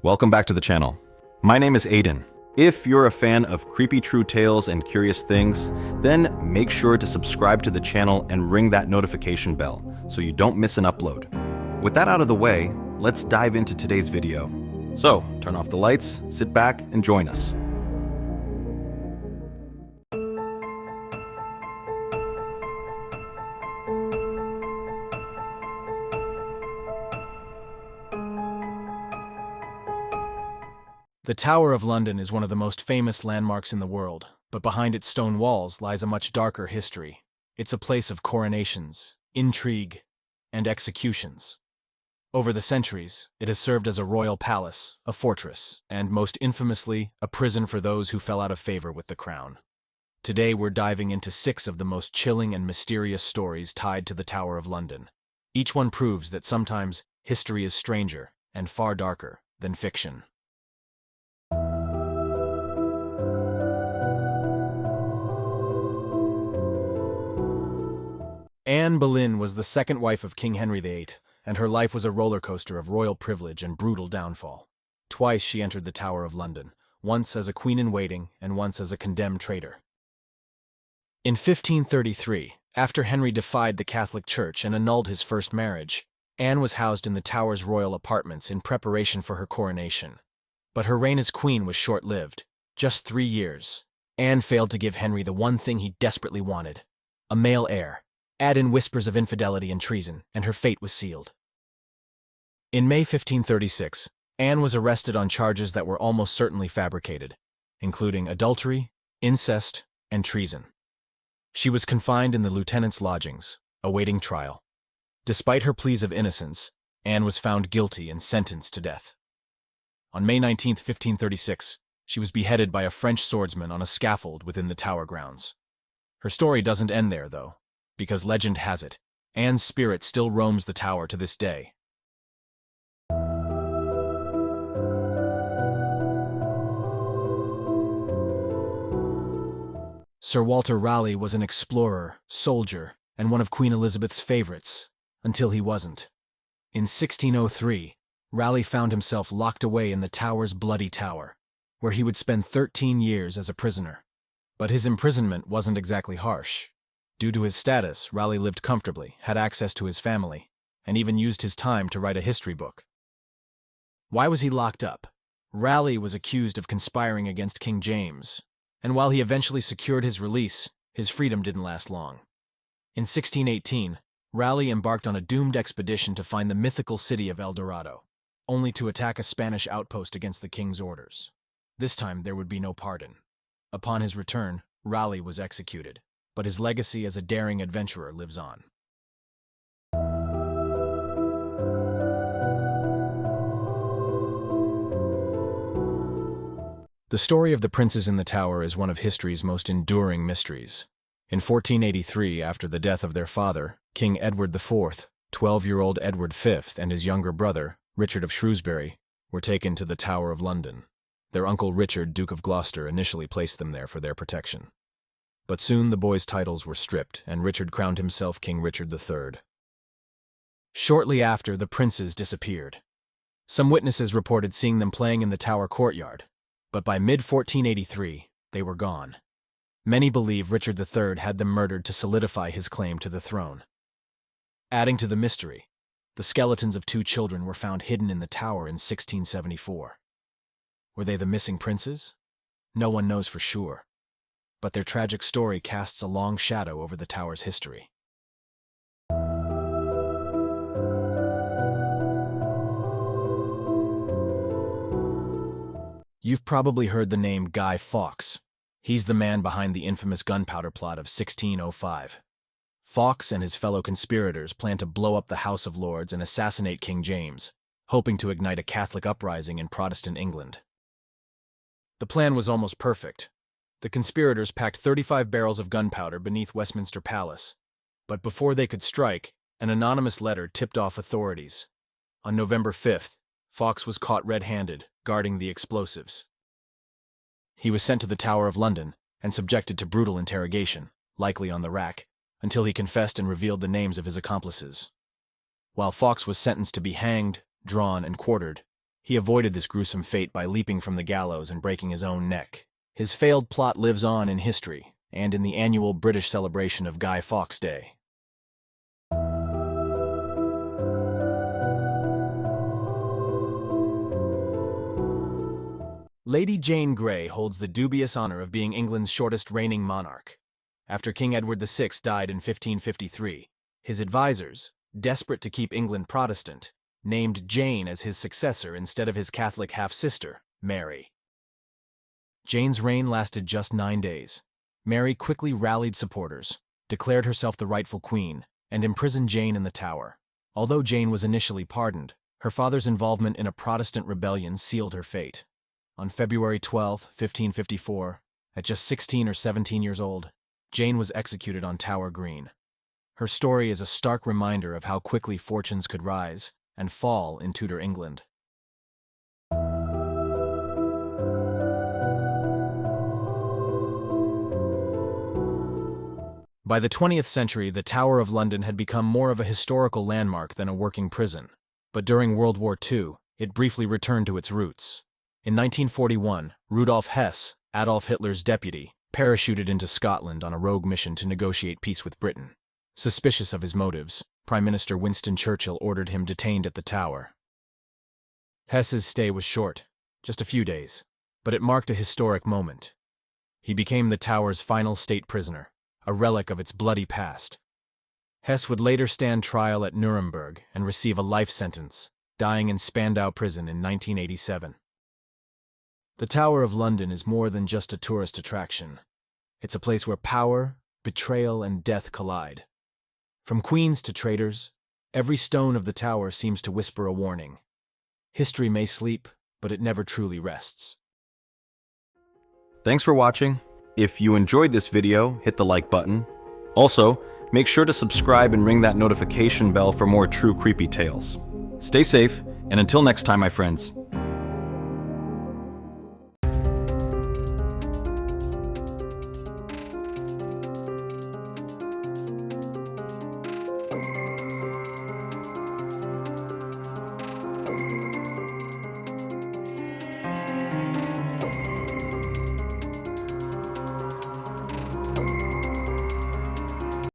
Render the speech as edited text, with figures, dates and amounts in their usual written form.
Welcome back to the channel. My name is Aiden. If you're a fan of creepy true tales and curious things, then make sure to subscribe to the channel and ring that notification bell so you don't miss an upload. With that out of the way, let's dive into today's video. So, turn off the lights, sit back, and join us. The Tower of London is one of the most famous landmarks in the world, but behind its stone walls lies a much darker history. It's a place of coronations, intrigue, and executions. Over the centuries, it has served as a royal palace, a fortress, and most infamously, a prison for those who fell out of favor with the crown. Today we're diving into 6 of the most chilling and mysterious stories tied to the Tower of London. Each one proves that sometimes history is stranger and far darker than fiction. Anne Boleyn was the second wife of King Henry VIII, and her life was a roller coaster of royal privilege and brutal downfall. Twice she entered the Tower of London, once as a queen-in-waiting and once as a condemned traitor. In 1533, after Henry defied the Catholic Church and annulled his first marriage, Anne was housed in the Tower's royal apartments in preparation for her coronation. But her reign as queen was short-lived, just 3 years. Anne failed to give Henry the one thing he desperately wanted: a male heir. Add in whispers of infidelity and treason, and her fate was sealed. In May 1536, Anne was arrested on charges that were almost certainly fabricated, including adultery, incest, and treason. She was confined in the lieutenant's lodgings, awaiting trial. Despite her pleas of innocence, Anne was found guilty and sentenced to death. On May 19, 1536, she was beheaded by a French swordsman on a scaffold within the Tower grounds. Her story doesn't end there, though, because legend has it, Anne's spirit still roams the tower to this day. Sir Walter Raleigh was an explorer, soldier, and one of Queen Elizabeth's favorites, until he wasn't. In 1603, Raleigh found himself locked away in the Tower's Bloody Tower, where he would spend 13 years as a prisoner. But his imprisonment wasn't exactly harsh. Due to his status, Raleigh lived comfortably, had access to his family, and even used his time to write a history book. Why was he locked up? Raleigh was accused of conspiring against King James, and while he eventually secured his release, his freedom didn't last long. In 1618, Raleigh embarked on a doomed expedition to find the mythical city of El Dorado, only to attack a Spanish outpost against the king's orders. This time there would be no pardon. Upon his return, Raleigh was executed, but his legacy as a daring adventurer lives on. The story of the princes in the Tower is one of history's most enduring mysteries. In 1483, after the death of their father, King Edward IV, 12-year-old Edward V and his younger brother, Richard of Shrewsbury, were taken to the Tower of London. Their uncle Richard, Duke of Gloucester, initially placed them there for their protection. But soon the boys' titles were stripped, and Richard crowned himself King Richard III. Shortly after, the princes disappeared. Some witnesses reported seeing them playing in the Tower courtyard, but by mid-1483, they were gone. Many believe Richard III had them murdered to solidify his claim to the throne. Adding to the mystery, the skeletons of 2 children were found hidden in the Tower in 1674. Were they the missing princes? No one knows for sure, but their tragic story casts a long shadow over the Tower's history. You've probably heard the name Guy Fawkes. He's the man behind the infamous gunpowder plot of 1605. Fawkes and his fellow conspirators planned to blow up the House of Lords and assassinate King James, hoping to ignite a Catholic uprising in Protestant England. The plan was almost perfect. The conspirators packed 35 barrels of gunpowder beneath Westminster Palace, but before they could strike, an anonymous letter tipped off authorities. On November 5th, Fawkes was caught red-handed, guarding the explosives. He was sent to the Tower of London and subjected to brutal interrogation, likely on the rack, until he confessed and revealed the names of his accomplices. While Fawkes was sentenced to be hanged, drawn, and quartered, He avoided this gruesome fate by leaping from the gallows and breaking his own neck. His failed plot lives on in history and in the annual British celebration of Guy Fawkes Day. Lady Jane Grey holds the dubious honor of being England's shortest reigning monarch. After King Edward VI died in 1553, his advisors, desperate to keep England Protestant, named Jane as his successor instead of his Catholic half-sister, Mary. Jane's reign lasted just 9 days. Mary quickly rallied supporters, declared herself the rightful queen, and imprisoned Jane in the Tower. Although Jane was initially pardoned, her father's involvement in a Protestant rebellion sealed her fate. On February 12, 1554, at just 16 or 17 years old, Jane was executed on Tower Green. Her story is a stark reminder of how quickly fortunes could rise and fall in Tudor England. By the 20th century, the Tower of London had become more of a historical landmark than a working prison. But during World War II, it briefly returned to its roots. In 1941, Rudolf Hess, Adolf Hitler's deputy, parachuted into Scotland on a rogue mission to negotiate peace with Britain. Suspicious of his motives, Prime Minister Winston Churchill ordered him detained at the Tower. Hess's stay was short, just a few days, but it marked a historic moment. He became the Tower's final state prisoner, a relic of its bloody past. Hess would later stand trial at Nuremberg and receive a life sentence, dying in Spandau Prison in 1987. The Tower of London is more than just a tourist attraction. It's a place where power, betrayal, and death collide. From queens to traitors, every stone of the tower seems to whisper a warning. History may sleep, but it never truly rests. Thanks for watching. If you enjoyed this video, hit the like button. Also, make sure to subscribe and ring that notification bell for more true creepy tales. Stay safe, and until next time, my friends,